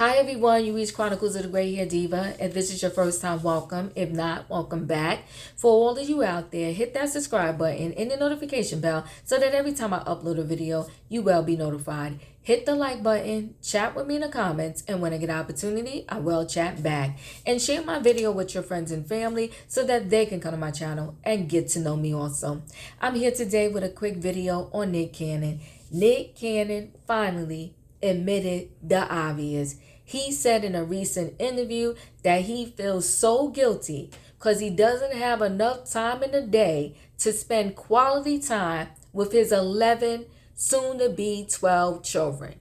Hi everyone, you reach Chronicles of the Gray Hair Diva. If this is your first time, welcome. If not, welcome back. For all of you out there, hit that subscribe button and the notification bell so that every time I upload a video, you will be notified. Hit the like button, chat with me in the comments, and when I get an opportunity, I will chat back. And share my video with your friends and family so that they can come to my channel and get to know me also. I'm here today with a quick video on Nick Cannon. Nick Cannon finally admitted the obvious. He said in a recent interview that he feels so guilty because he doesn't have enough time in the day to spend quality time with his 11, soon to be 12 children.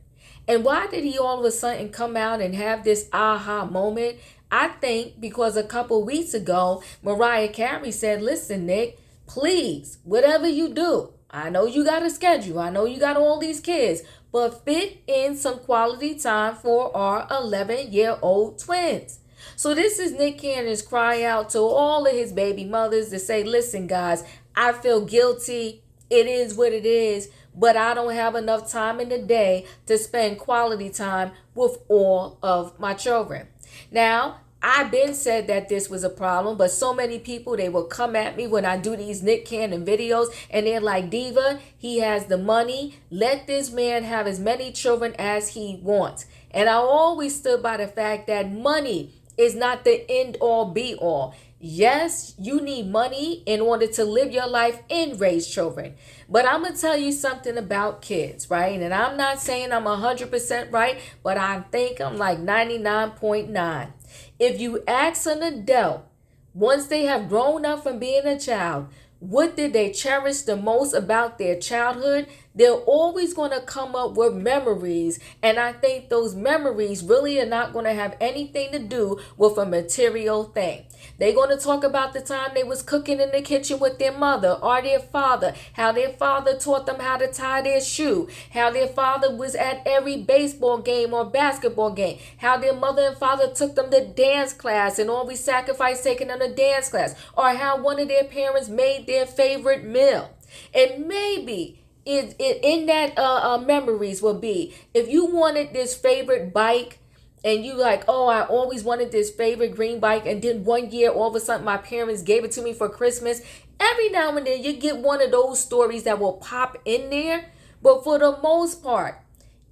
And why did he all of a sudden come out and have this aha moment? I think because a couple weeks ago, Mariah Carey said, listen, Nick, please, whatever you do, I know you got a schedule. I know you got all these kids, but fit in some quality time for our 11-year-old twins. So this is Nick Cannon's cry out to all of his baby mothers to say, listen, guys, I feel guilty. It is what it is, but I don't have enough time in the day to spend quality time with all of my children. Now, I've been said that this was a problem, but so many people, they will come at me when I do these Nick Cannon videos and they're like, Diva, he has the money. Let this man have as many children as he wants. And I always stood by the fact that money is not the end all be all. Yes, you need money in order to live your life and raise children. But I'm going to tell you something about kids, right? And I'm not saying I'm 100% right, but I think I'm like 99.9. If you ask an adult, once they have grown up from being a child, what did they cherish the most about their childhood? They're always going to come up with memories. And I think those memories really are not going to have anything to do with a material thing. They're going to talk about the time they was cooking in the kitchen with their mother or their father, how their father taught them how to tie their shoe, how their father was at every baseball game or basketball game, how their mother and father took them to dance class and always sacrificed taking them to dance class, or how one of their parents made their favorite meal. And maybe in that memories will be, if you wanted this favorite bike and you like, oh, I always wanted this favorite green bike, and then one year all of a sudden my parents gave it to me for Christmas. Every now and then you get one of those stories that will pop in there. But for the most part,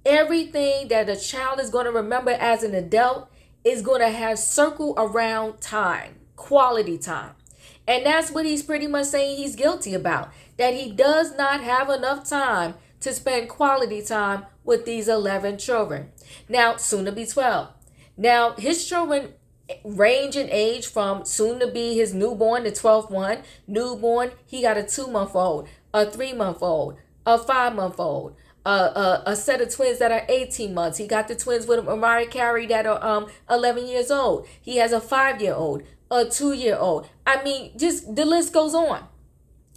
everything that a child is going to remember as an adult is going to have circle around time, quality time. And that's what he's pretty much saying he's guilty about, that he does not have enough time to spend quality time with these 11 children. Now, soon to be 12. Now, his children range in age from soon to be his newborn, the 12th one. Newborn, he got a 2-month-old, a 3-month-old, a 5-month-old, a set of twins that are 18 months. He got the twins with Mariah Carey that are 11 years old. He has a 5-year-old, a 2-year-old. I mean, just the list goes on.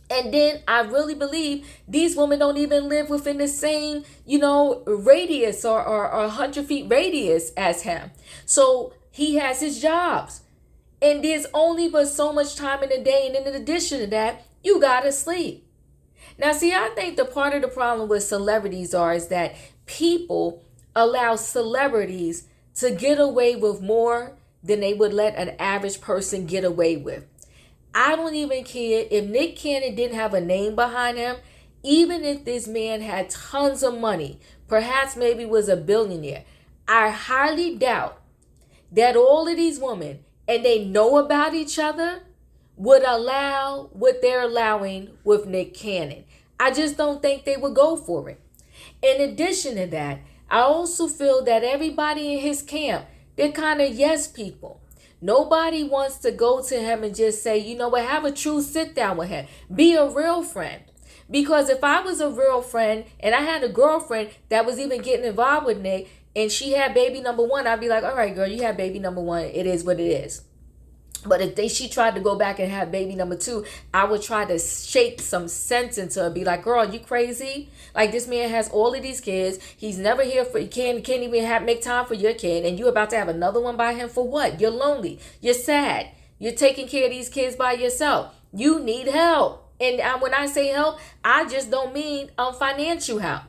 And then I really believe these women don't even live within the same, radius or 100 feet radius as him. So he has his jobs. And there's only but so much time in the day. And in addition to that, you got to sleep. Now, see, I think the part of the problem with celebrities is that people allow celebrities to get away with more than they would let an average person get away with. I don't even care if Nick Cannon didn't have a name behind him. Even if this man had tons of money, perhaps maybe was a billionaire, I highly doubt that all of these women, and they know about each other, would allow what they're allowing with Nick Cannon. I just don't think they would go for it. In addition to that, I also feel that everybody in his camp, they're kind of yes people. Nobody wants to go to him and just say, you know what, have a true sit down with him. Be a real friend. Because if I was a real friend and I had a girlfriend that was even getting involved with Nick and she had baby number 1, I'd be like, all right, girl, you have baby number 1. It is what it is. But if she tried to go back and have baby number 2, I would try to shake some sense into her. Be like, girl, you crazy? Like, this man has all of these kids. He's never here for, can't even make time for your kid. And you're about to have another one by him for what? You're lonely. You're sad. You're taking care of these kids by yourself. You need help. And when I say help, I just don't mean financial help.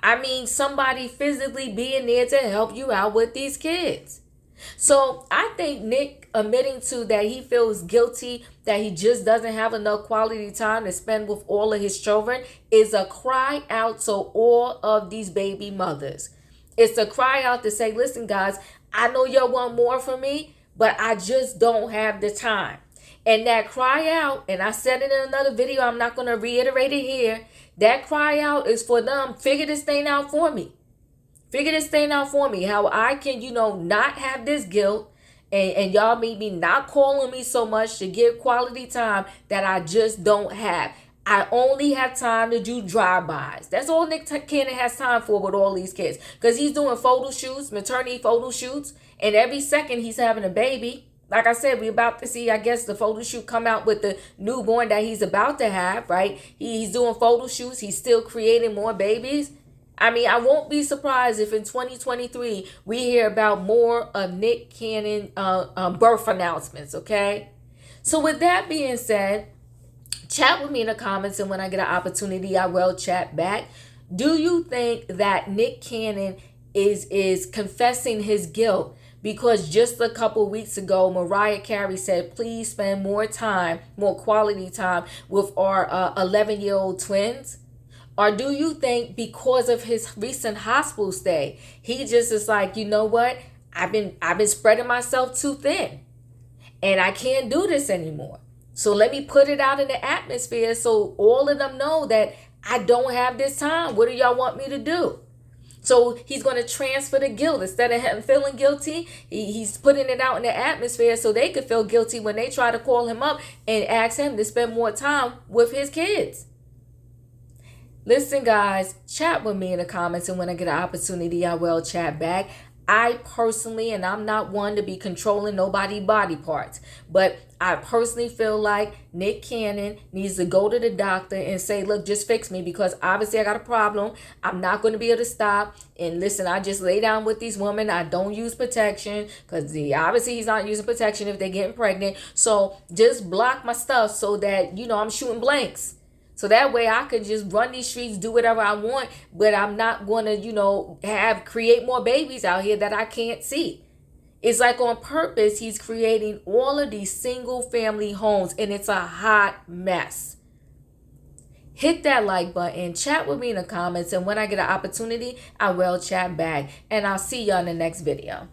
I mean, somebody physically being there to help you out with these kids. So I think Nick admitting to that he feels guilty that he just doesn't have enough quality time to spend with all of his children is a cry out to all of these baby mothers. It's a cry out to say, listen, guys, I know y'all want more from me, but I just don't have the time. And that cry out, and I said it in another video, I'm not going to reiterate it here. That cry out is for them. Figure this thing out for me. Figure this thing out for me. How I can, not have this guilt and y'all maybe not calling me so much to give quality time that I just don't have. I only have time to do drive-bys. That's all Nick Cannon has time for with all these kids. Because he's doing photo shoots, maternity photo shoots, and every second he's having a baby. Like I said, we're about to see, I guess, the photo shoot come out with the newborn that he's about to have, right? He's doing photo shoots. He's still creating more babies. I mean, I won't be surprised if in 2023 we hear about more of Nick Cannon birth announcements, okay? So with that being said, chat with me in the comments, and when I get an opportunity, I will chat back. Do you think that Nick Cannon is confessing his guilt because just a couple weeks ago, Mariah Carey said, please spend more time, more quality time with our 11-year-old twins? Or do you think because of his recent hospital stay, he just is like, you know what? I've been spreading myself too thin and I can't do this anymore. So let me put it out in the atmosphere so all of them know that I don't have this time. What do y'all want me to do? So he's going to transfer the guilt. Instead of him feeling guilty, he's putting it out in the atmosphere so they could feel guilty when they try to call him up and ask him to spend more time with his kids. Listen, guys, chat with me in the comments, and when I get an opportunity, I will chat back. I personally, and I'm not one to be controlling nobody's body parts, but I personally feel like Nick Cannon needs to go to the doctor and say, look, just fix me, because obviously I got a problem. I'm not going to be able to stop. And listen, I just lay down with these women. I don't use protection because obviously he's not using protection if they're getting pregnant. So just block my stuff so that, I'm shooting blanks. So that way I could just run these streets, do whatever I want, but I'm not going to, create more babies out here that I can't see. It's like on purpose, he's creating all of these single family homes, and it's a hot mess. Hit that like button, chat with me in the comments, and when I get an opportunity, I will chat back. And I'll see y'all in the next video.